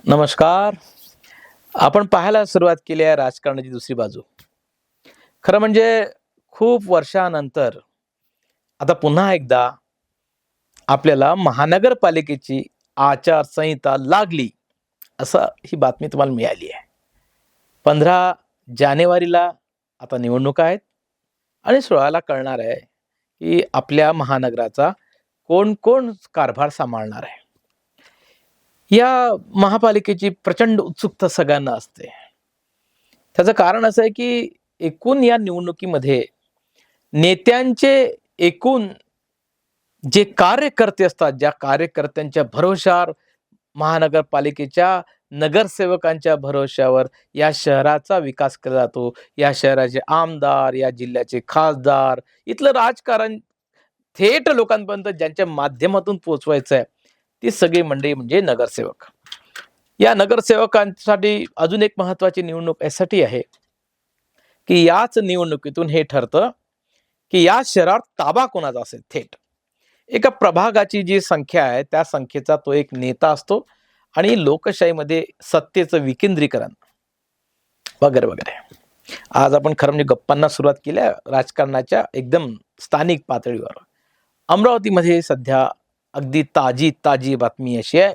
नमस्कार. आपण पाहायला सुरुवात केली आहे राजकारणाची दुसरी बाजू. खरं म्हणजे खूप वर्षानंतर आता पुन्हा एकदा आपल्याला महानगरपालिकेची आचारसंहिता लागली, असं ही बातमी तुम्हाला मिळाली आहे. 15 जानेवारीला आता निवडणुका आहेत आणि 16ला कळणार आहे, की आपल्या महानगराचा कोण-कोण कारभार सांभाळणार आहे. या महापालिकेची प्रचंड उत्सुकता सगळ्यांना असते. त्याचं कारण असं आहे, की एकूण या निवडणुकीमध्ये नेत्यांचे एकूण जे कार्यकर्ते असतात, ज्या कार्यकर्त्यांच्या भरवशावर महानगरपालिकेच्या नगरसेवकांच्या भरवशावर या शहराचा विकास केला जातो. या शहराचे आमदार, या जिल्ह्याचे खासदार, इथलं राजकारण थेट लोकांपर्यंत ज्यांच्या माध्यमातून पोहोचवायचं आहे, ती सगळी मंडळी म्हणजे नगरसेवक. या नगरसेवकांसाठी अजून एक महत्त्वाची निवडणूक यासाठी आहे, की याच निवडणुकीतून हे ठरतं, की या शहरात ताबा कोणाचा असेल थेट. एका प्रभागाची जी संख्या आहे, त्या संख्येचा तो एक नेता असतो आणि लोकशाहीमध्ये सत्तेचं विकेंद्रीकरण वगैरे, वगैरे. आज आपण खरं म्हणजे गप्पांना सुरुवात केली आहे राजकारणाच्या एकदम स्थानिक पातळीवर. अमरावतीमध्ये सध्या अगदी ताजी बातमी अशी आहे,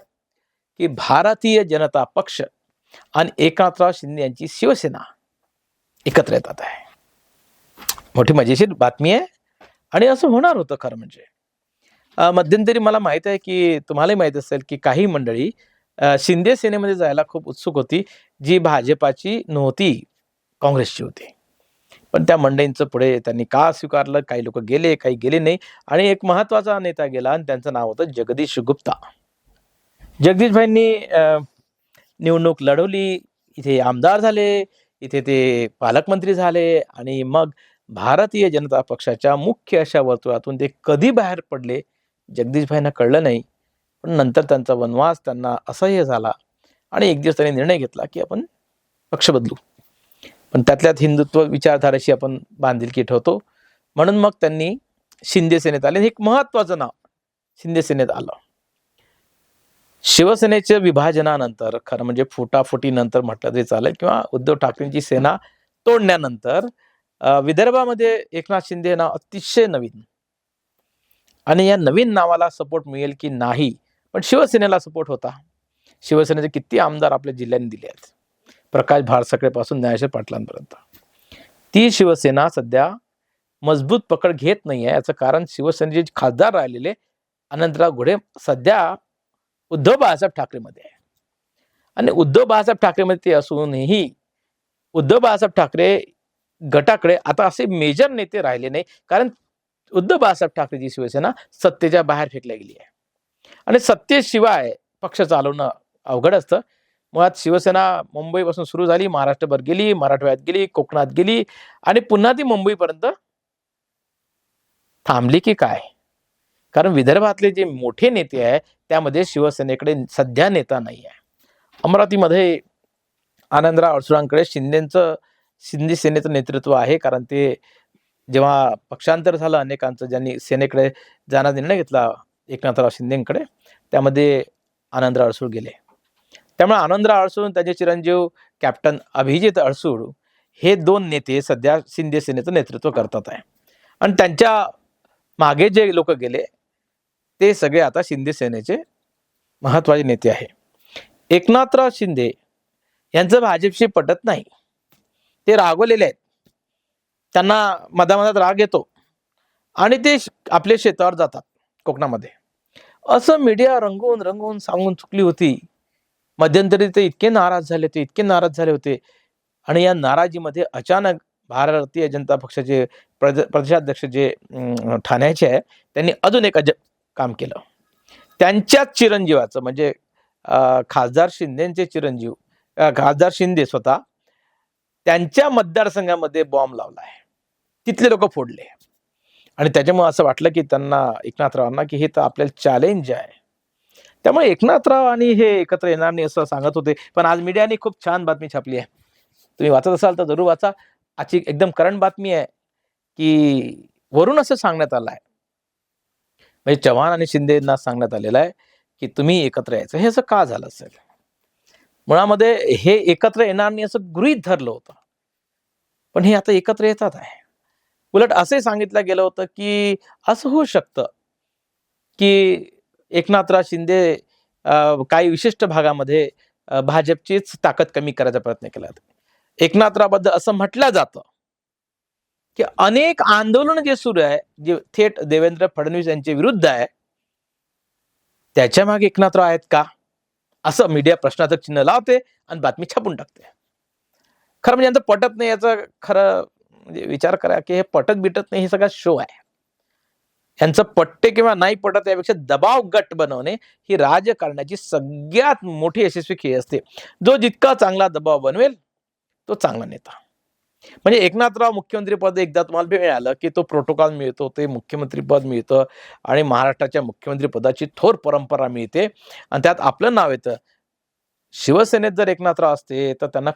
की भारतीय जनता पक्ष आणि एकनाथराव शिंदे यांची शिवसेना एकत्र येतात आहे. मोठी मजेशीर बातमी आहे आणि असं होणार होतं खरं म्हणजे. मध्यंतरी मला माहित आहे, की तुम्हालाही माहित असेल, की काही मंडळी शिंदे सेनेमध्ये जायला खूप उत्सुक होती, जी भाजपाची नव्हती, काँग्रेसची होती. पण त्या मंडळींचं पुढे त्यांनी का स्वीकारलं? काही लोक गेले, काही गेले नाही आणि एक महत्त्वाचा नेता गेला आणि त्यांचं नाव होतं जगदीश गुप्ता. जगदीशभाईंनी निवडणूक लढवली, इथे आमदार झाले, इथे ते पालकमंत्री झाले आणि मग भारतीय जनता पक्षाच्या मुख्य अशा वर्तुळातून ते कधी बाहेर पडले, जगदीशभाईंना कळलं नाही. पण नंतर त्यांचा वनवास त्यांना असह्य झाला आणि एक दिवस त्यांनी निर्णय घेतला, की आपण पक्ष बदलू. पण त्यातल्यात हिंदुत्व विचारधाराशी आपण बांधिलकी ठेवतो. म्हणून मग त्यांनी शिंदे सेनेत आले. एक महत्त्वाचं नाव शिंदे सेनेत आलं. शिवसेनेच्या विभाजनानंतर खरं म्हणजे फुटाफुटीनंतर म्हटलं तरी चालेल किंवा उद्धव ठाकरेंची सेना तोडण्यानंतर विदर्भामध्ये एकनाथ शिंदे हे नाव अतिशय नवीन आणि या नवीन नावाला सपोर्ट मिळेल की नाही, पण शिवसेनेला सपोर्ट होता. शिवसेनेचे किती आमदार आपल्या जिल्ह्यांनी दिले आहेत, प्रकाश भाळसकरेपासून ज्ञानेश्वर पाटलांपर्यंत. ती शिवसेना सध्या मजबूत पकड घेत नाही आहे. याचं कारण शिवसेनेचे खासदार राहिलेले अनंतराव घुडे सध्या उद्धव बाळासाहेब ठाकरेमध्ये आहे आणि उद्धव बाळासाहेब ठाकरेमध्ये ते असूनही उद्धव बाळासाहेब ठाकरे गटाकडे आता असे मेजर नेते राहिले नाही, कारण उद्धव बाळासाहेब ठाकरेची शिवसेना सत्तेच्या बाहेर फेकल्या गेली आहे आणि सत्तेशिवाय पक्ष चालवणं अवघड असतं. मुळात शिवसेना मुंबईपासून सुरू झाली, महाराष्ट्रभर गेली, मराठवाड्यात गेली, कोकणात गेली आणि पुन्हा ती मुंबईपर्यंत थांबली की काय? कारण विदर्भातले जे मोठे नेते आहे त्यामध्ये शिवसेनेकडे सध्या नेता नाही आहे. अमरावतीमध्ये आनंदराव अडसुळांकडे शिंदे सेनेचं नेतृत्व आहे, कारण ते जेव्हा पक्षांतर झालं अनेकांचं, ज्यांनी सेनेकडे जाण्याचा निर्णय घेतला एकनाथराव शिंदेकडे, त्यामध्ये आनंदराव अडसूळ गेले. त्यामुळे आनंदराव अडसूळ त्याचे चिरंजीव कॅप्टन अभिजित अडसूळ हे दोन नेते सध्या शिंदे सेनेचं नेतृत्व करतात आहे आणि त्यांच्या मागे जे लोक गेले ते सगळे आता शिंदे सेनेचे महत्त्वाचे नेते आहे. एकनाथराव शिंदे यांचं भाजपशी पटत नाही, ते रागवलेले आहेत, त्यांना मधामधात राग येतो आणि ते आपल्या शेतावर जातात कोकणामध्ये, असं मीडिया रंगवून रंगवून सांगून चुकली होती. मध्यंतरी ते इतके नाराज झाले होते आणि या नाराजीमध्ये अचानक भारतीय जनता पक्षाचे प्रदेशाध्यक्ष जे ठाण्याचे आहे, त्यांनी अजून एक अजब काम केलं. त्यांच्याच चिरंजीवाचं म्हणजे खासदार शिंदेचे चिरंजीव खासदार शिंदे स्वतः त्यांच्या मतदारसंघामध्ये बॉम्ब लावला आहे, तिथले लोक फोडले आणि त्याच्यामुळे असं वाटलं की त्यांना एकनाथरावांना की हे तर आपल्याला चॅलेंज आहे. त्यामुळे एकनाथराव आणि हे एकत्र येणार नाही असं सांगत होते. पण आज मीडियाने खूप छान बातमी छापली आहे, तुम्ही वाचत असाल तर जरूर वाचा. आजची एकदम करंट बातमी आहे, की वरून असं सांगण्यात आलं आहे, म्हणजे चव्हाण आणि शिंदेना सांगण्यात आलेलं आहे की तुम्ही एकत्र यायचं. हे असं का झालं असेल? मुळामध्ये हे एकत्र येणार नाही असं गृहीत धरलं होतं. पण हे आता एकत्र येतात आहे. उलट असे सांगितलं गेलं होतं, की असं होऊ शकतं, की एकनाथराव शिंदे काही विशिष्ट भागामध्ये भाजपचीच ताकद कमी करायचा प्रयत्न केला. एकनाथरावबद्दल असं म्हटलं जातं, की अनेक आंदोलन जे सुरू आहे, जे थेट देवेंद्र फडणवीस यांच्या विरुद्ध आहे, त्याच्यामागे एकनाथराव आहेत का? असं मीडिया प्रश्नार्थक चिन्ह लावते आणि बातमी छापून टाकते. खरं म्हणजे यांचं पटत नाही याचा खरं म्हणजे विचार करा, की हे पटत-बिटत नाही, हे सगळा शो आहे. यांचं पटते किंवा नाही पटत यापेक्षा दबाव गट बनवणे ही राजकारणाची सगळ्यात मोठी यशस्वी खेळी असते. जो जितका चांगला दबाव बनवेल, तो चांगला नेता. म्हणजे एकनाथराव मुख्यमंत्री पद एकदा तुम्हाला मिळालं, की तो प्रोटोकॉल मिळतो, ते मुख्यमंत्री पद मिळतं आणि महाराष्ट्राच्या मुख्यमंत्री पदाची थोर परंपरा मिळते आणि त्यात आपलं नाव येतं. शिवसेनेत जर एकनाथराव असते, तर त्यांना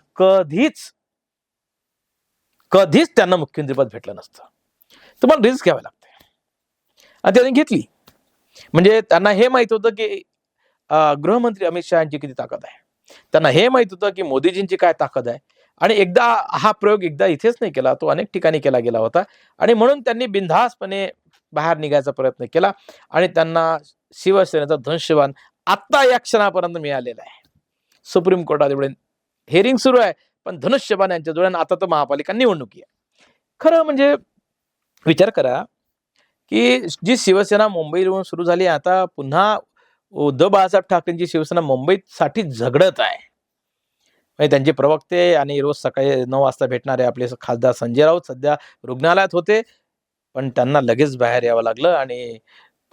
कधीच त्यांना मुख्यमंत्रीपद भेटलं नसतं. तुम्हाला रिस्क घ्यावी लागते आणि त्यांनी घेतली. म्हणजे त्यांना हे माहित होतं, की गृहमंत्री अमित शहाची किती ताकद आहे. त्यांना हे माहित होतं, की मोदीजींची काय ताकद आहे आणि हा प्रयोग इथेच नाही केला, तो अनेक ठिकाणी केला गेला होता आणि म्हणून त्यांनी बिनधास्तपणे बाहेर निघायचा प्रयत्न केला आणि त्यांना शिवसेनेचा धनुष्यबाण आत्ता या क्षणापर्यंत मिळालेला आहे. सुप्रीम कोर्टात एवढे हिअरिंग सुरू आहे, पण धनुष्यबाण यांच्या डोळ्यांना आता तर महापालिका निवडणुकी आहे. खरं म्हणजे विचार करा, की जी शिवसेना मुंबईवरून सुरू झाली, आता पुन्हा उद्धव बाळासाहेब ठाकरेंची शिवसेना मुंबईसाठी झगडत आहे. म्हणजे त्यांचे प्रवक्ते आणि रोज सकाळी 9 वाजता भेटणारे आपले खासदार संजय राऊत सध्या रुग्णालयात होते, पण त्यांना लगेच बाहेर यावं लागलं आणि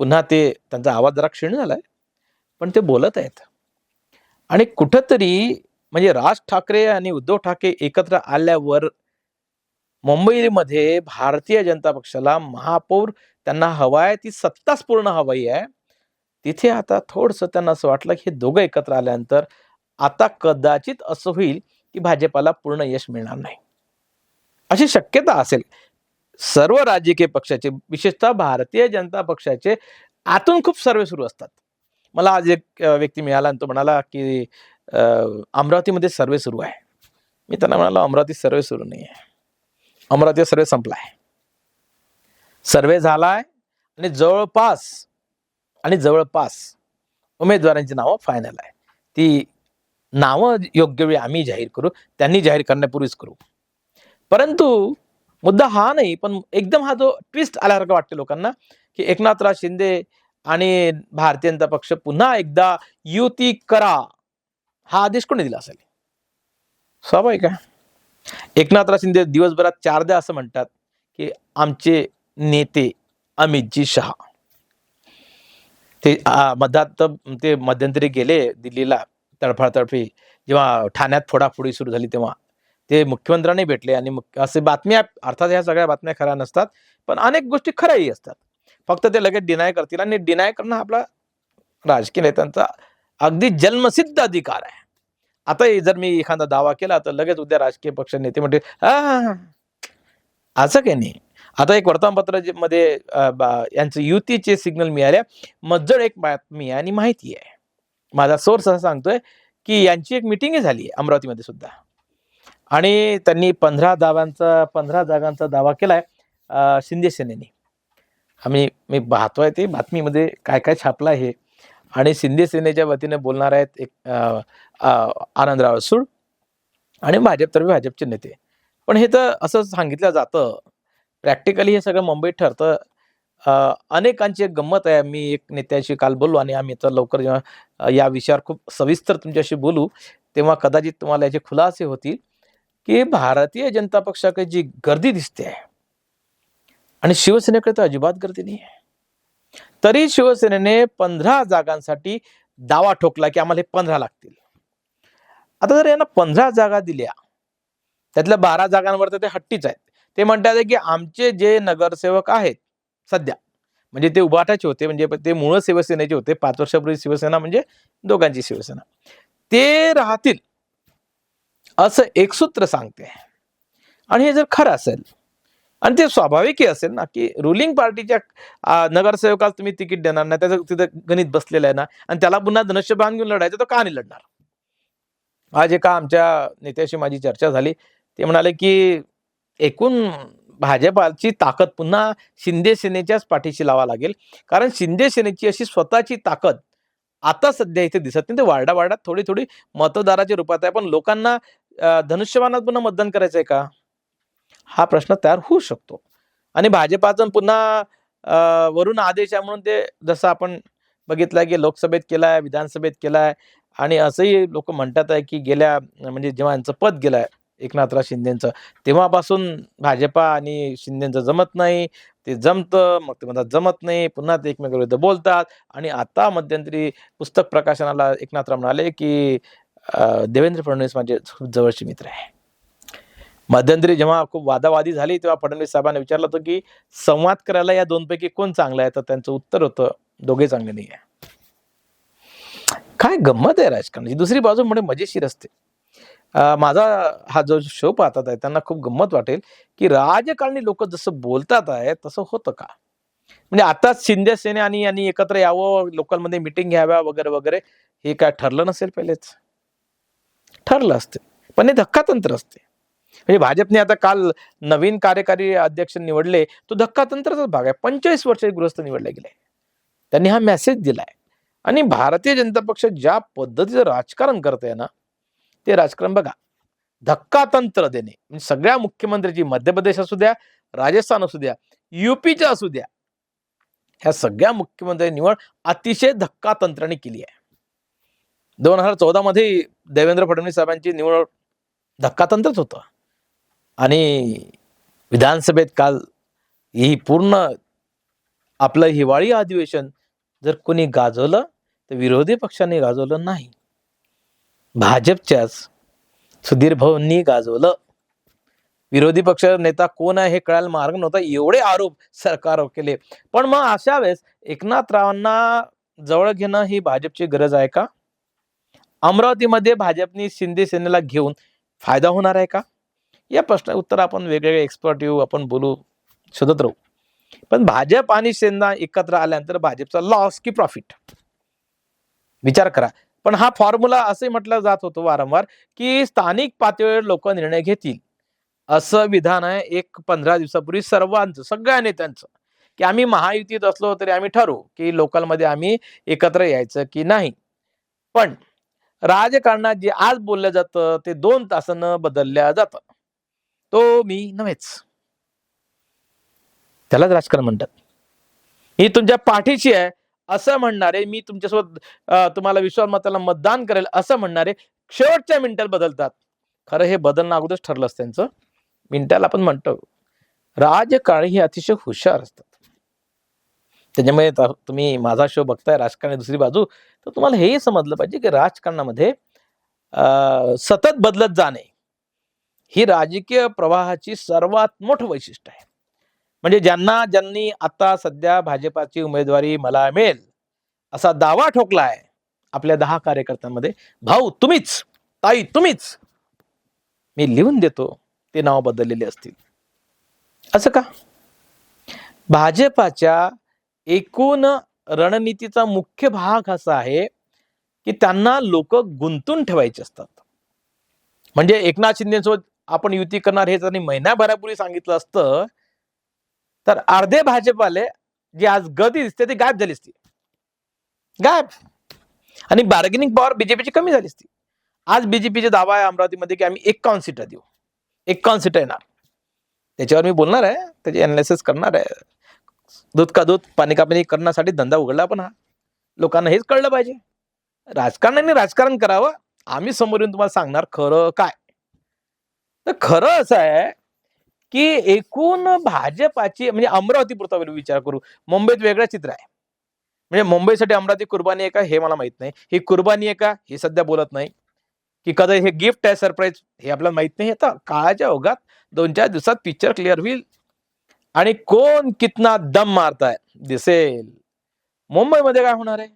पुन्हा त्यांचा आवाज जरा क्षीण झालाय, पण ते बोलत आहेत. आणि कुठंतरी म्हणजे राज ठाकरे आणि उद्धव ठाकरे एकत्र आल्यावर मुंबईमध्ये भारतीय जनता पक्षाला महापौर त्यांना हवाय, ती सत्ताच पूर्ण हवी आहे. तिथे आता थोडंसं त्यांना असं वाटलं, की हे दोघं एकत्र आल्यानंतर आता कदाचित असं होईल, की भाजपाला पूर्ण यश मिळणार नाही. अशी शक्यता असेल. सर्व राजकीय पक्षाचे, विशेषतः भारतीय जनता पक्षाचे आतून खूप सर्वे सुरू असतात. मला आज एक व्यक्ती मिळाला आणि तो म्हणाला, की अमरावतीमध्ये सर्वे सुरू आहे. मी त्यांना म्हणालो, अमरावतीत सर्वे सुरू नाही आहे. अमरावती सर्वे संपलाय. सर्वे झालाय आणि जवळपास उमेदवारांची नावं फायनल आहे. ती नावं योग्य वेळी आम्ही जाहीर करू, त्यांनी जाहीर करण्यापूर्वीच करू. परंतु मुद्दा हा नाही, पण एकदम हा जो ट्विस्ट आल्यासारखं वाटते लोकांना, की एकनाथराव शिंदे आणि भारतीय जनता पक्ष पुन्हा एकदा युती करा, हा आदेश कोणी दिला असेल? स्वाभाविक आहे. एकनाथराव शिंदे दिवसभरात 4दा असं म्हणतात, की आमचे नेते अमितजी शहा. ते मध्यंतरी गेले दिल्लीला तडफाडतडफी, जेव्हा ठाण्यात फोडाफोडी सुरू झाली तेव्हा ते मुख्यमंत्र्यांनी भेटले आणि असे बातम्या, अर्थात ह्या सगळ्या बातम्या खऱ्या नसतात, पण अनेक गोष्टी खऱ्याही असतात. फक्त ते लगेच डिनाय करतील आणि डिनाय करणं आपला राजकीय नेत्यांचा अगदी जन्मसिद्ध अधिकार आहे. आता जर मी एखादा दावा केला तर लगेच उद्या राजकीय पक्ष नेते म्हणते असं काही नाही. आता एक वर्तमानपत्र मध्ये यांचं युतीचे सिग्नल मिळाले. मज्जड एक बातमी आणि माहिती आहे. माझा सोर्स असं सांगतोय, की यांची एक मीटिंगही झाली अमरावतीमध्ये सुद्धा आणि त्यांनी 15 जागांचा दावा केलाय शिंदे सेनेने. मी पाहतोय ते बातमीमध्ये काय काय छापलं आहे आणि शिंदे सेनेच्या वतीने बोलणार आहेत एक आनंदराव अडसूळ आणि भाजपतर्फे भाजपचे नेते. पण हे तर असं सांगितलं जातं, प्रॅक्टिकली हे सगळं मुंबईत ठरतं. अनेकांची एक गंमत आहे. मी एक नेत्याशी काल बोललो आणि आम्ही तर लवकर जेव्हा या विषयावर खूप सविस्तर तुमच्याशी बोलू, तेव्हा कदाचित तुम्हाला याचे खुलासे होतील, की भारतीय जनता पक्षाकडे जी गर्दी दिसते आहे आणि शिवसेनेकडे तर अजिबात गर्दी नाही आहे. तरी शिवसेनेने 15 जागांसाठी दावा ठोकला, की आम्हाला हे 15 लागतील. आता जर यांना 15 जागा दिल्या, त्यातल्या 12 जागांवर तर ते हट्टीच आहेत. ते म्हणतात की आमचे जे नगरसेवक आहेत सध्या, म्हणजे ते उभाटाचे होते, म्हणजे ते मूळ शिवसेनेचे होते. 5 वर्षापूर्वी शिवसेना म्हणजे दोघांची शिवसेना, ते राहतील असं एक सूत्र सांगते. आणि हे जर खरं असेल आणि ते स्वाभाविकही असेल ना, की रुलिंग पार्टीच्या नगरसेवकाला तुम्ही तिकीट देणार नाही, त्याचं तिथं गणित बसलेलं आहे ना, आणि त्याला पुन्हा धनुष्यबाण घेऊन लढायचं, तर का नाही लढणार? आज एका आमच्या नेत्याशी माझी चर्चा झाली. ते म्हणाले, की एकूण भाजपाची ताकद पुन्हा शिंदे सेनेच्याच पाठीशी लावावी लागेल. कारण शिंदे सेनेची अशी स्वतःची ताकद आता सध्या इथे दिसत नाही. ते वार्डावार्डात थोडी-थोडी मतदाराच्या रूपात आहे. पण लोकांना धनुष्यबाणात पुन्हा मतदान करायचंय का? हा प्रश्न तयार होऊ शकतो. आणि भाजपाचं पुन्हा वरून आदेश आहे म्हणून ते जसं आपण बघितलंय, की लोकसभेत केलाय, विधानसभेत केलाय आणि असंही लोकं म्हणतात आहे, की गेल्या म्हणजे जेव्हा यांचं पद गेलंय एकनाथराव शिंदेचं, तेव्हापासून भाजपा आणि शिंदेचं जमत नाही. ते जमतं, मग ते म्हणतात जमत नाही. पुन्हा ते एकमेकांविरुद्ध बोलतात आणि आता मध्यंतरी पुस्तक प्रकाशनाला एकनाथराव म्हणाले, की देवेंद्र फडणवीस माझे खूप जवळचे मित्र आहे. मध्यंतरी जेव्हा खूप वादावादी झाली, तेव्हा फडणवीस साहेबांना विचारलं होतं, की संवाद करायला या दोनपैकी कोण चांगला आहे? तर त्यांचं उत्तर होतं, दोघे चांगले नाही आहे. काय गंमत आहे राजकारणाची. दुसरी बाजू म्हणजे मजेशीर असते. माझा हा जो शो पाहतात आहे, त्यांना खूप गंमत वाटेल, की राजकारणी लोकं जसं बोलतात आहे, तसं होतं का? म्हणजे आताच शिंदे सेने आणि यांनी एकत्र यावं, लोकलमध्ये मीटिंग घ्याव्या वगैरे, वगैरे. हे काय ठरलं नसेल पहिलेच? ठरलं असते. पण हे धक्कातंत्र असते. म्हणजे भाजपने आता काल नवीन कार्यकारी अध्यक्ष निवडले, तो धक्कातंत्राचाच भाग आहे. 25 वर्ष गृहस्थ निवडले गेले. त्यांनी हा मेसेज दिलाय आणि भारतीय जनता पक्ष ज्या पद्धतीचं राजकारण करते ना, ते राजकारण बघा. धक्कातंत्र देणे म्हणजे सगळ्या मुख्यमंत्र्यांची मध्य प्रदेश असू द्या, राजस्थान असू द्या, यूपीच्या असू द्या, ह्या सगळ्या मुख्यमंत्र्यांची निवड अतिशय धक्कातंत्राने केली आहे. 2014 मध्ये देवेंद्र फडणवीस साहेबांची निवड धक्कातंत्रच होतं आणि विधानसभेत काल ही पूर्ण आपलं हिवाळी अधिवेशन जर कोणी गाजवलं, तर विरोधी पक्षांनी गाजवलं नाही. भाजपच्याच सुधीर भाऊंनी गाजवलं. विरोधी पक्ष नेता कोण आहे हे कळायला मार्ग नव्हता. एवढे आरोप सरकारवर केले. पण मग अशा वेळेस एकनाथरावांना जवळ घेणं ही भाजपची गरज आहे का? अमरावतीमध्ये भाजपने शिंदे सेनेला घेऊन फायदा होणार आहे का? या प्रश्नाचं उत्तर आपण वेगवेगळे एक्सपर्ट येऊ, आपण बोलू, शोधत राहू. पण भाजप आणि सेना एकत्र आल्यानंतर भाजपचा लॉस की प्रॉफिट? विचार करा. पण हा फॉर्म्युला असंही म्हटलं जात होतं वारंवार, की स्थानिक पातळीवर लोक निर्णय घेतील. असं विधान आहे एक 15 दिवसापूर्वी सर्वांचं, सगळ्या नेत्यांचं, की आम्ही महायुतीत असलो तरी आम्ही ठरवू, की लोकलमध्ये आम्ही एकत्र यायचं की नाही. पण राजकारणात जे आज बोललं जातं, ते 2 तासानं बदलल्या जातं. तो मी नव्हेच. त्यालाच राजकारण म्हणतात. मी तुमच्या पाठीशी आहे असं म्हणणारे, मी तुमच्यासोबत तुम्हाला विश्वासमताला मतदान करेल असं म्हणणारे शेवटच्या मिनिटाला बदलतात. खरं हे बदलणं अगोदरच ठरलं असतं त्यांचं. मिनिटाला आपण म्हणतो. राजकारणी हे अतिशय हुशार असतात. त्याच्यामुळे तुम्ही माझा शो बघताय राजकारणी दुसरी बाजू, तर तुम्हाला हेही समजलं पाहिजे, की राजकारणामध्ये सतत बदलत जाणे ही राजकीय प्रवाहाची सर्वात मोठं वैशिष्ट्य आहे. म्हणजे ज्यांनी आता सध्या भाजपाची उमेदवारी मला मिळेल असा दावा ठोकला आहे आपल्या 10 कार्यकर्त्यांमध्ये, भाऊ तुम्हीच, ताई तुम्हीच, मी लिहून देतो ते नाव बदललेले असतील. असं का? भाजपाच्या एकूण रणनीतीचा मुख्य भाग असा आहे, की त्यांना लोक गुंतून ठेवायचे असतात. म्हणजे एकनाथ शिंदेसोबत आपण युती करणार हे त्यांनी महिन्याभरापूर्वी सांगितलं असतं, तर अर्धे भाजपवाले जे आज गदी दिसते ती गायब झाली असती. गायब. आणि बार्गेनिंग पॉवर बीजेपीची कमी झाली असती. आज बीजेपीचा दावा आहे अमरावतीमध्ये, की आम्ही 51 सीटा देऊ. 51 सीटा येणार. त्याच्यावर मी बोलणार आहे, त्याची अनालिसिस करणार आहे. दूध का दूध, पाणी का पाणी करण्यासाठी धंदा उघडला पण हा. लोकांना हेच कळलं पाहिजे. राजकारण्यांनी राजकारण करावं. आम्ही समोर येऊन तुम्हाला सांगणार खरं काय. तर खरं असं आहे, की एकूण भाजपाची म्हणजे अमरावतीपुरता विचार करू. मुंबईत वेगळं चित्र आहे. म्हणजे मुंबईसाठी अमरावती कुर्बानी आहे का हे मला माहित नाही. ही कुर्बानी आहे का हे सध्या बोलत नाही. की कधी हे गिफ्ट आहे सरप्राईज हे आपल्याला माहित नाही. आता काळाच्या ओघात 2-4 दिवसात पिक्चर क्लिअर होईल आणि कोण कितना दम मारताय दिसेल. मुंबईमध्ये काय होणार आहे?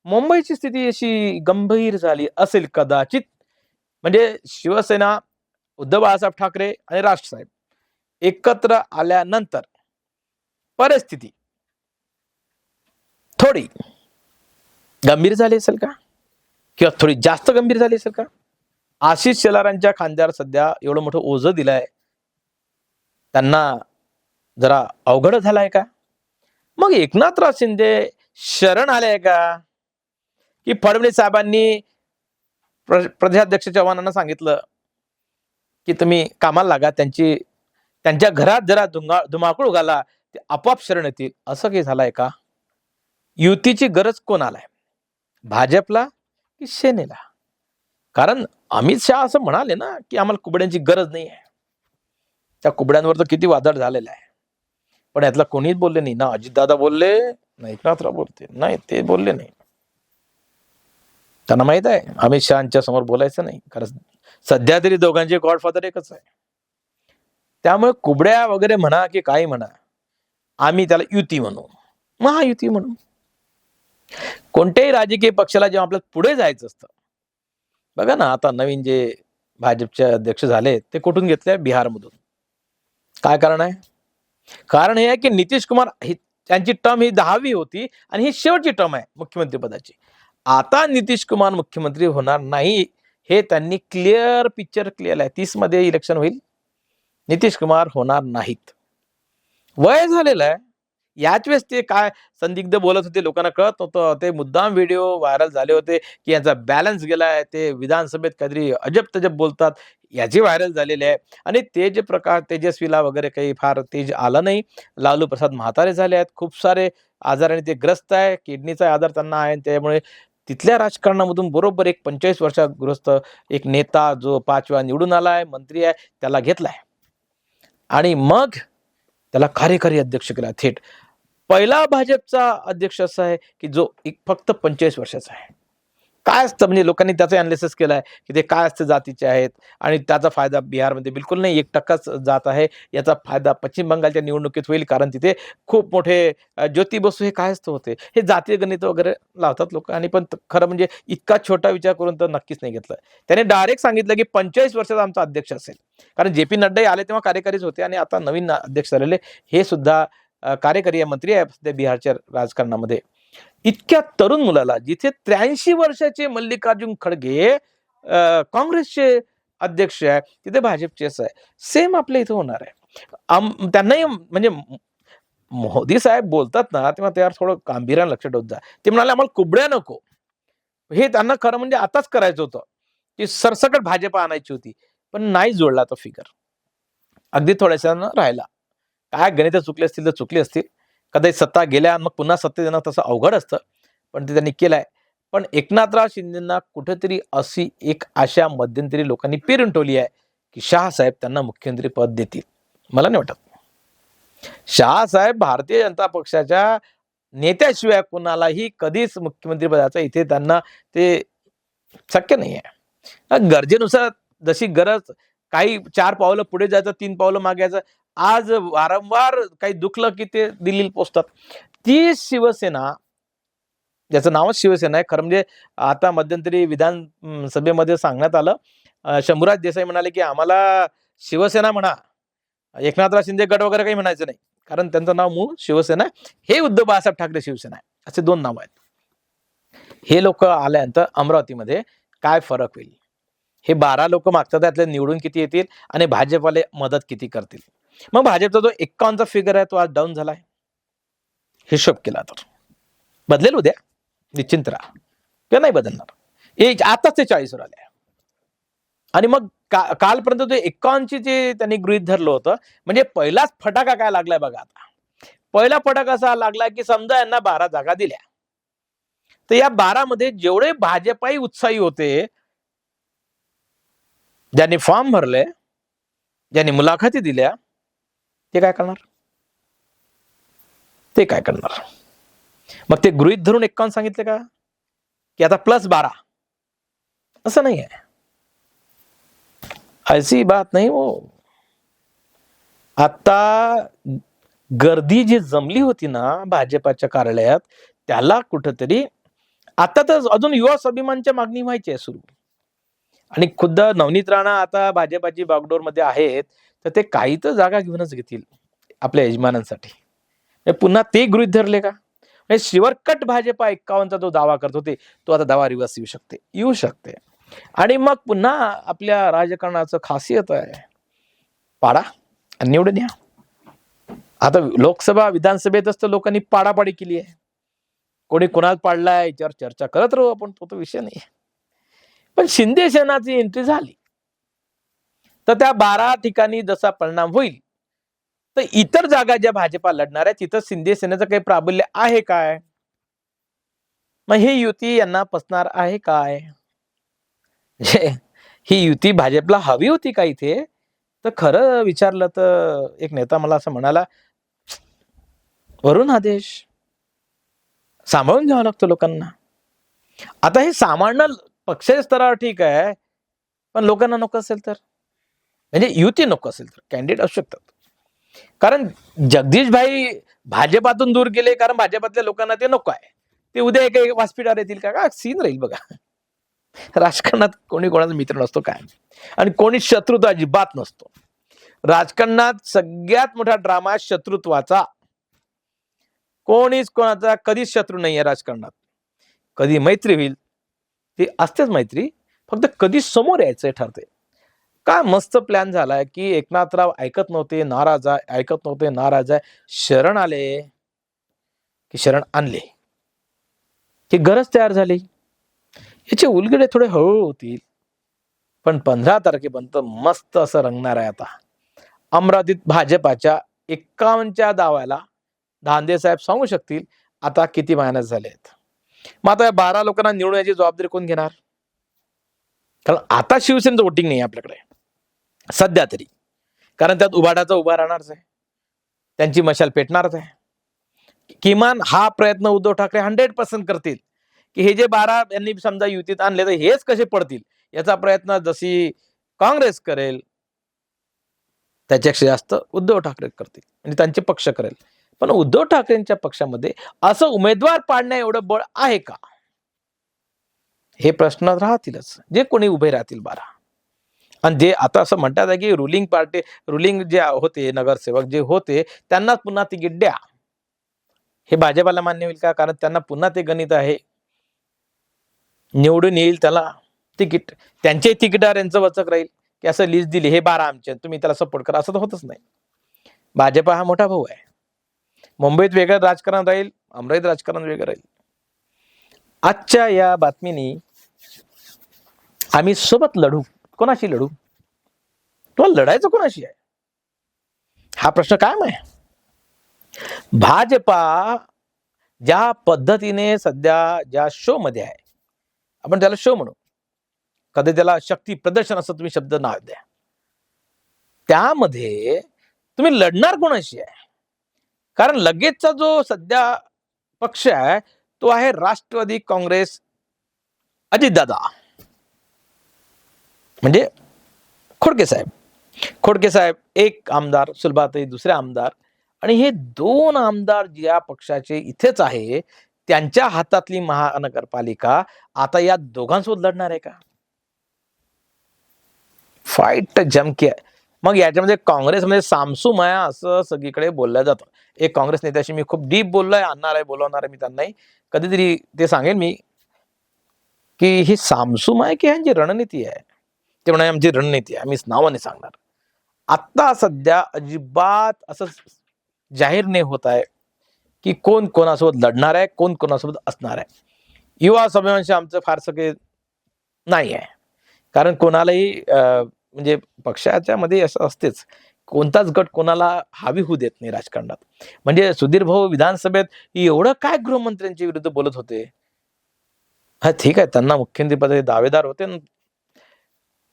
मुंबईची स्थिती अशी गंभीर झाली असेल कदाचित. म्हणजे शिवसेना, उद्धव बाळासाहेब ठाकरे आणि राष्ट्रसाहेब एकत्र आल्यानंतर परिस्थिती थोडी गंभीर झाली असेल का? किंवा थोडी जास्त गंभीर झाली असेल का? आशिष शेलारांच्या खांद्यावर सध्या एवढं मोठं ओझं दिलंय, त्यांना जरा अवघड झालाय का? मग एकनाथराव शिंदे शरण आले का? की फडणवीस साहेबांनी प्रदेशाध्यक्ष चव्हाणांना सांगितलं की तुम्ही कामाला लागा, त्यांच्या घरात जरा धुमाकूळ घाला, ते आपोआप शरण येतील, असं काही झालंय का? युतीची गरज कोणालाय, भाजपला की सेनेला? कारण अमित शहा असं म्हणाले ना की आम्हाला कुबड्यांची गरज नाही आहे. त्या कुबड्यांवर तर किती वादळ झालेलं आहे, पण यातला कोणीच बोलले नाही. ना अजितदादा बोलले, ना एकनाथराव बोलते, नाही ते बोलले नाही. त्यांना माहित आहे अमित शहाच्या समोर बोलायचं नाही, कारण सध्या तरी दोघांचे गॉडफादर एकच आहे. त्यामुळे कुबड्या वगैरे म्हणा की काही म्हणा, आम्ही त्याला युती म्हणू, महायुती म्हणू. कोणत्याही राजकीय पक्षाला जेव्हा आपल्याला पुढे जायचं असतं, बघा ना आता नवीन जे भाजपचे अध्यक्ष झाले ते कुठून घेतले? बिहारमधून. काय कारण आहे? कारण हे आहे की नितीश कुमार त्यांची टर्म ही 10वी होती आणि ही शेवटची टर्म आहे मुख्यमंत्री पदाची. आता नितीश कुमार मुख्यमंत्री होणार नाही, हे त्यांनी क्लिअर पिक्चर क्लिअर आहे. 30 मध्ये इलेक्शन होईल, नितीश कुमार होणार नाहीत. वय झालेलं आहे. याच वेळेस ते काय संदिग्ध बोलत होते, लोकांना कळत नव्हतं. ते मुद्दाम व्हिडिओ व्हायरल झाले होते की यांचा बॅलन्स गेलाय, ते विधानसभेत काहीतरी अजब तजब बोलतात, याची व्हायरल झालेले आहे. आणि ते जे प्रकार तेजस्वीला वगैरे काही फार तेज आलं नाही. लालू प्रसाद म्हातारे झाले आहेत, खूप सारे आजाराने ते ग्रस्त आहे, किडनीचा आजार त्यांना आहे. त्यामुळे तिथल्या राजकारणामधून बरोबर एक 45 वर्षाग्रस्त एक नेता जो 5 वेळा निवडून आलाय, मंत्री आहे, त्याला घेतलाय आणि मग त्याला कार्यकारी अध्यक्ष केला थेट. पहिला भाजपचा अध्यक्ष असा आहे की जो फक्त 45 वर्षाचा आहे. काय असतं म्हणजे लोकांनी त्याचं अनालिसिस केलंय की ते काय असतं, जातीचे आहेत आणि त्याचा फायदा बिहारमध्ये बिलकुल नाही, 1% जात आहे. याचा फायदा पश्चिम बंगालच्या निवडणुकीत होईल, कारण तिथे खूप मोठे ज्योती बसू हे काय असतं होते, हे जातीय गणित वगैरे लावतात लोक. आणि पण खरं म्हणजे इतका छोटा विचार करून तर नक्कीच नाही घेतलं. त्याने डायरेक्ट सांगितलं की 45 वर्षाचा आमचा अध्यक्ष असेल, कारण जे पी नड्डा आले तेव्हा कार्यकारीच होते आणि आता नवीन अध्यक्ष झालेले हे सुद्धा कार्यकारी मंत्री आहे सध्या बिहारच्या राजकारणामध्ये. इतक्या तरुण मुलाला, जिथे 83 वर्षाचे मल्लिकार्जुन खडगे काँग्रेसचे अध्यक्ष आहे, तिथे भाजपचेच आहे. सेम आपल्या इथं होणार आहे. त्यांनाही म्हणजे मोदी साहेब बोलतात ना तेव्हा त्यावर थोडं गांभीर्यानं लक्ष ठेवत जा. ते म्हणाले आम्हाला कुबड्या नको, हे त्यांना खरं म्हणजे आताच करायचं होतं की सरसकट भाजप आणायची होती, पण नाही जोडला तो फिगर. अगदी थोड्याशानं राहिला. काय गणित चुकले असतील तर चुकले असतील, कदाचित सत्ता गेल्या मग पुन्हा सत्तेत येणं तसं अवघड असतं, पण ते त्यांनी केलंय. पण एकनाथराव शिंदेना कुठेतरी अशी एक आशा मध्यंतरी लोकांनी पेरून ठेवली आहे की शहासाहेब त्यांना मुख्यमंत्री पद देतील. मला नाही वाटत. शहासाहेब भारतीय जनता पक्षाच्या नेत्याशिवाय कोणालाही कधीच मुख्यमंत्री पदाचा इथे त्यांना ते शक्य नाही आहे. गरजेनुसार जशी गरज, काही 4 पावलं पुढे जायचं, 3 पावलं मागे यायचं. आज वारंवार काही दुखलं की ते दिल्लीला पोहोचतात. ती शिवसेना, ज्याचं नावच शिवसेना आहे, खरं म्हणजे आता मध्यंतरी विधानसभेमध्ये सांगण्यात आलं, शंभूराज देसाई म्हणाले की आम्हाला शिवसेना म्हणा, एकनाथराव शिंदे गट वगैरे काही म्हणायचं नाही, कारण त्यांचं नाव मूळ शिवसेना आहे. हे उद्धव बाळासाहेब ठाकरे शिवसेना आहे, असे 2 नाव आहेत. हे लोक आल्यानंतर अमरावतीमध्ये काय फरक होईल, हे 12 लोक मागतात, त्यातले निवडून किती येतील आणि भाजपवाले मदत किती करतील. मग भाजपचा जो 51चा फिगर आहे तो आज डाऊन झालाय. हिशोब केला तर बदलेल उद्या, निश्चिंत राहा, किंवा नाही बदलणार. आताच ते 40 वर आले आणि मग कालपर्यंत ते 51ची जे त्यांनी गृहीत धरलं होतं, म्हणजे पहिलाच फटाका काय लागलाय बघा. आता पहिला फटाका असा लागला की समजा यांना 12 जागा दिल्या, तर या 12 मध्ये जेवढे भाजपाई उत्साही होते, ज्यांनी फॉर्म भरले, ज्यांनी मुलाखती दिल्या, ते काय करणार? ते काय करणार? मग ते गृहीत धरून 51 सांगितले का की आता +12? असं नाही आहे, ऐसी बात नाही हो. आता गर्दी जी जमली होती ना भाजपाच्या कार्यालयात, त्याला कुठंतरी आता तर अजून युवा स्वाभिमानच्या मागणी व्हायची आहे सुरू. आणि खुद्द नवनीत राणा आता भाजपाची बागडोरमध्ये आहेत, तर ते काही तर जागा घेऊनच घेतील आपल्या यजमानांसाठी. पुन्हा ते गृहीत धरले का? शिवरकट भाजपा 51चा जो दावा करत होते, तो आता दावा रिवर्स येऊ शकते. आणि मग पुन्हा आपल्या राजकारणाचं खासियत आहे, पाडा आणि निवडून या. आता लोकसभा विधानसभेतच तर लोकांनी पाडापाडी केली आहे. कोणी कुणाला पाडलाय याच्यावर चर्चा करत राहू आपण, तो विषय नाही. पण शिंदे सेनाची एंट्री झाली तर त्या 12 ठिकाणी जसा परिणाम होईल, तर इतर जागा ज्या भाजपा लढणार आहे तिथं शिंदे सेनेचं काही प्राबल्य आहे काय? मग ही युती यांना पसणार आहे काय? ही युती भाजपला हवी होती का इथे? तर खरं विचारलं तर एक नेता मला असं म्हणाला, वरून आदेश सांभाळून घ्यावा लागतो लोकांना. आता हे सामान्य पक्षीय स्तरावर ठीक आहे, पण लोकांना नको असेल तर, म्हणजे युती नको असेल तर कॅन्डिडेट असू शकतात. कारण जगदीश भाई भाजपातून दूर गेले कारण भाजपातल्या लोकांना ते नको आहे. ते उद्या एक व्यासपीठावर येतील का? काय सीन राहील बघा. राजकारणात कोणी कोणाचा मित्र नसतो काय, आणि कोणी शत्रुता अजिबात नसतो. राजकारणात सगळ्यात मोठा ड्रामा शत्रुत्वाचा. कोणीच कोणाचा कधीच शत्रू नाहीये राजकारणात. कधी मैत्री होईल ती असतेच मैत्री, फक्त कधी समोर यायचं ठरते. काय मस्त प्लॅन झालाय की एकनाथराव ऐकत नव्हते, नाराज आहे, ऐकत नव्हते, नाराज आहे. शरण आले की शरण आणले की गरज तयार झाली. याचे उलगडे थोडे हळूहळू होतील, पण 15 तारखेपर्यंत मस्त असं रंगणार आहे. आता अमरावतीत भाजपाच्या 51च्या दाव्याला धांदे साहेब सांगू शकतील आता किती मेहनत झाले आहेत. मग आता या 12 लोकांना निवडून याची जबाबदारी कोण घेणार? कारण आता शिवसेनेचं वोटिंग नाही आपल्याकडे सध्या तरी, कारण त्यात उभाटाचा उभा राहणारच आहे, त्यांची मशाल पेटणारच आहे. किमान हा प्रयत्न उद्धव ठाकरे 100% करतील की हे जे 12 यांनी समजा युतीत आणले तर हेच कसे पडतील याचा प्रयत्न जशी काँग्रेस करेल त्याच्यापेक्षा जास्त उद्धव ठाकरे करतील, म्हणजे त्यांचे पक्ष करेल. पण उद्धव ठाकरेंच्या पक्षामध्ये असं उमेदवार पाडण्या एवढं बळ आहे का? हे प्रश्न राहतीलच, जे कोणी उभे राहतील 12. आणि जे आता असं म्हणतात आहे की रुलिंग जे होते नगरसेवक जे होते त्यांनाच पुन्हा तिकीट द्या. हे भाजपाला मान्य होईल का? कारण त्यांना पुन्हा ते गणित आहे, निवडून येईल त्याला तिकीट, त्यांचे तिकीटावर यांचं वचक राहील की असं लिस्ट दिली हे 12 आमचे, तुम्ही त्याला सपोर्ट करा, असं तर होतच नाही. भाजपा हा मोठा भाऊ आहे. मुंबईत वेगळं राजकारण राहील, अमरावतीत राजकारण वेगळं राहील. आजच्या या बातमीने आम्ही सोबत लढू. कोणाशी लढू? तुम्हाला लढायचं कोणाशी आहे हा प्रश्न कायम आहे. भाजपा ज्या पद्धतीने सध्या ज्या शो मध्ये आहे, आपण त्याला शो म्हणू, कधी त्याला शक्ती प्रदर्शन असं तुम्ही शब्द नाव द्या, त्यामध्ये तुम्ही लढणार कोणाशी आहे? कारण लगेचचा जो सध्या पक्ष आहे तो आहे राष्ट्रवादी काँग्रेस, अजितदादा म्हणजे खोडके साहेब एक आमदार, सुलभाताई दुसरे आमदार, आणि हे 2 आमदार ज्या पक्षाचे इथेच आहे त्यांच्या हातातली महानगरपालिका आता या दोघांसोबत लढणार आहे का? फाईट जमकी आहे. मग याच्यामध्ये काँग्रेसमध्ये सामसूमाया असं सगळीकडे बोललं जातं. एक काँग्रेस नेत्याशी मी खूप डीप बोललोय, आणणार आहे, बोलवणार आहे मी त्यांनाही कधीतरी, ते सांगेन मी की ही सामसूमाय की ह्यांची रणनीती आहे. ते म्हणाले आमची रणनीती आहे, आम्ही नावाने सांगणार. आता सध्या अजिबात असं जाहीर नाही होत आहे की कोण कोणासोबत लढणार आहे, कोण कोणासोबत असणार आहे. युवा सभेवंशी आमचं फारसं काही नाही आहे, कारण कोणालाही म्हणजे पक्षाच्या मध्ये असं असतेच, कोणताच गट कोणाला हावी होऊ देत नाही राजकारणात. म्हणजे सुधीर भाऊ विधानसभेत एवढं काय गृहमंत्र्यांच्या विरुद्ध बोलत होते. हा ठीक आहे, त्यांना मुख्यमंत्रीपदाचे दावेदार होते,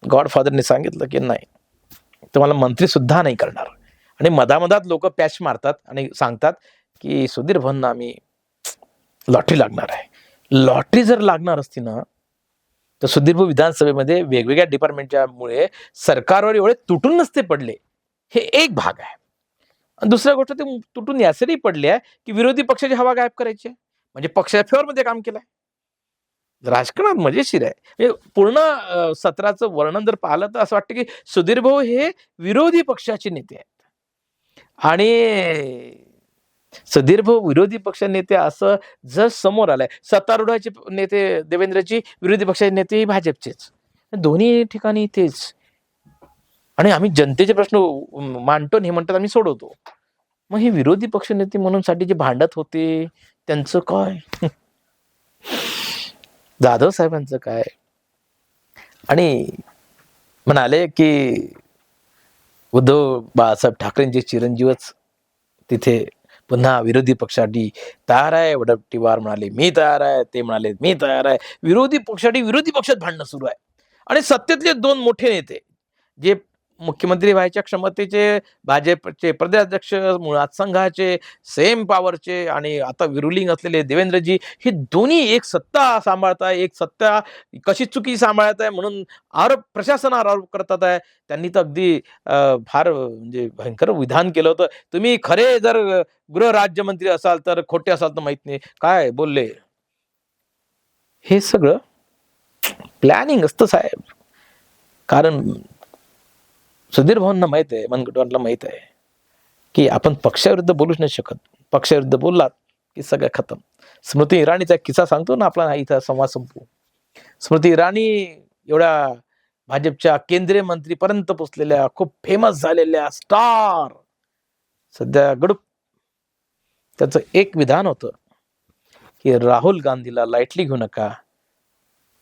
गॉडफादरने सांगितलं की नाही तुम्हाला मंत्री सुद्धा नाही करणार. आणि मधामधात लोक पॅच मारतात आणि सांगतात की सुधीर भाऊंना आम्ही लॉटरी लागणार आहे. लॉटरी जर लागणार असती ना तर सुधीर भाऊ विधानसभेमध्ये वेगवेगळ्या डिपार्टमेंटच्या मुळे सरकारवर एवढे तुटून नसते पडले. हे एक भाग आहे. आणि दुसऱ्या गोष्ट ते तुटून यासाठी पडले आहे की विरोधी पक्षाची हवा गायब करायची, म्हणजे पक्षाच्या फेवरमध्ये काम केलंय. राजकारणात मजेशीर आहे. म्हणजे पूर्ण सत्राचं वर्णन जर पाहिलं तर असं वाटतं की सुधीर भाऊ हे विरोधी पक्षाचे नेते आहेत, आणि सुधीर भाऊ विरोधी पक्ष नेते असं जर समोर आलंय. सत्तारूढाचे नेते देवेंद्रजी विरोधी पक्षाचे नेते भाजपचेच. दोन्ही ठिकाणी तेच. आणि आम्ही जनतेचे प्रश्न मांडतो आणि हे म्हणतात आम्ही सोडवतो. मग हे विरोधी पक्षनेते म्हणून साठी जे भांडत होते त्यांचं काय, जाधव साहेबांचं काय. आणि म्हणाले की उद्धव बाळासाहेब ठाकरेंचे चिरंजीवच तिथे पुन्हा विरोधी पक्षासाठी तयार आहे. वडट्टीवार म्हणाले मी तयार आहे, ते म्हणाले मी तयार आहे. विरोधी पक्षासाठी विरोधी पक्षात भांडणं सुरू आहे. आणि सत्तेतले दोन मोठे नेते जे मुख्यमंत्री व्हायच्या क्षमतेचे, भाजपचे प्रदेशाध्यक्ष, मुळात संघाचे, सेम पॉवरचे आणि आता विरुलिंग असलेले देवेंद्रजी, हे दोन्ही एक सत्ता सांभाळताय, एक सत्ता कशी चुकी सांभाळत आहे म्हणून आरोप प्रशासनावर आरोप करतात आहे. त्यांनी तर अगदी फार म्हणजे भयंकर विधान केलं होतं. तुम्ही खरे जर गृहराज्यमंत्री असाल तर खोटे असाल तर माहित नाही काय बोलले. हे सगळं प्लॅनिंग असतं साहेब. कारण सुधीर भाऊंना माहित आहे, मनगटवारला माहित आहे की आपण पक्षाविरुद्ध बोलूच नाही शकत. पक्षाविरुद्ध बोललात की सगळं खतम. स्मृती इराणीचा किस्सा सांगतो ना आपला, इथं संवाद संपू. स्मृती इराणी एवढ्या भाजपच्या केंद्रीय मंत्रीपर्यंत पोचलेल्या, खूप फेमस झालेल्या स्टार, सध्या गडूप. त्याचं एक विधान होतं की राहुल गांधीला लाईटली घेऊ नका,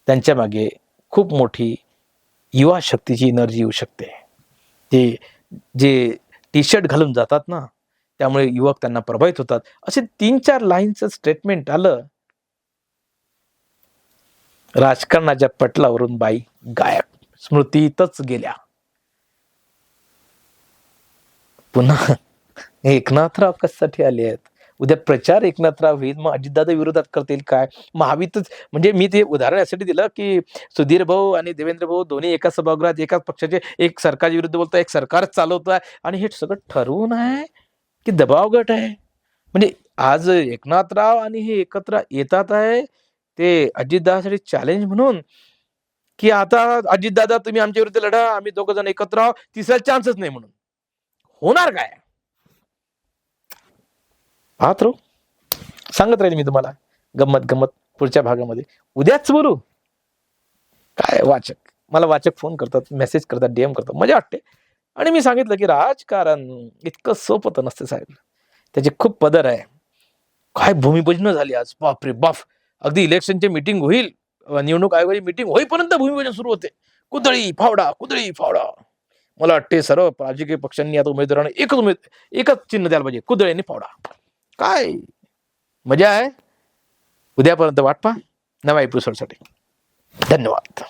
त्यांच्या मागे खूप मोठी युवा शक्तीची एनर्जी येऊ शकते. ते जे टी शर्ट घालून जातात ना, त्यामुळे युवक त्यांना प्रभावित होतात. असे 3-4 लाईनचं स्टेटमेंट आलं. राजकारणाच्या पटलावरून बाई गायब, स्मृतीतच गेल्या. पुन्हा एकनाथराव कशासाठी आले आहेत? उद्या प्रचार एकनाथराव होईल, मग अजितदादा विरोधात करतील काय? महावितच म्हणजे मी ते उदाहरण यासाठी दिलं की सुधीर भाऊ आणि देवेंद्र भाऊ दोन्ही एकाच सभागृहात एकाच पक्षाचे, एक सरकारच्या विरुद्ध बोलतोय, एक सरकारच चालवतोय आणि हे सगळं ठरवून आहे की दबाव गट आहे. म्हणजे आज एकनाथराव आणि हे एकत्र येतात आहे ते अजितदादासाठी चॅलेंज म्हणून, की आता अजितदादा तुम्ही आमच्या विरुद्ध लढा, आम्ही दोघं जण एकत्र आहोत, तिसरा चान्सच नाही म्हणून. होणार काय? पाहत राहू, सांगत राहील मी तुम्हाला गंमत गंमत पुढच्या भागामध्ये. उद्याच बोलू काय. मला वाचक फोन करतात, मेसेज करतात, डीएम करतात, मजा वाटते. आणि मी सांगितलं की राजकारण इतकं सोपं तर नसते साहेब, त्याचे खूप पदर आहे. काय भूमिपूजन झाली आज, बापरे बाप. अगदी इलेक्शनची मीटिंग होईल, निवडणूक आयोगाची मीटिंग होईपर्यंत भूमिपूजन सुरू होते. कुदळी फावडा, कुदळी फावडा. मला वाटते सर्व राजकीय पक्षांनी आता उमेदवारांना एकच चिन्ह द्यायला पाहिजे, कुदळी आणि फावडा. काय मजा आहे. उद्यापर्यंत वाट पहा नव्या एपिसोडसाठी. धन्यवाद.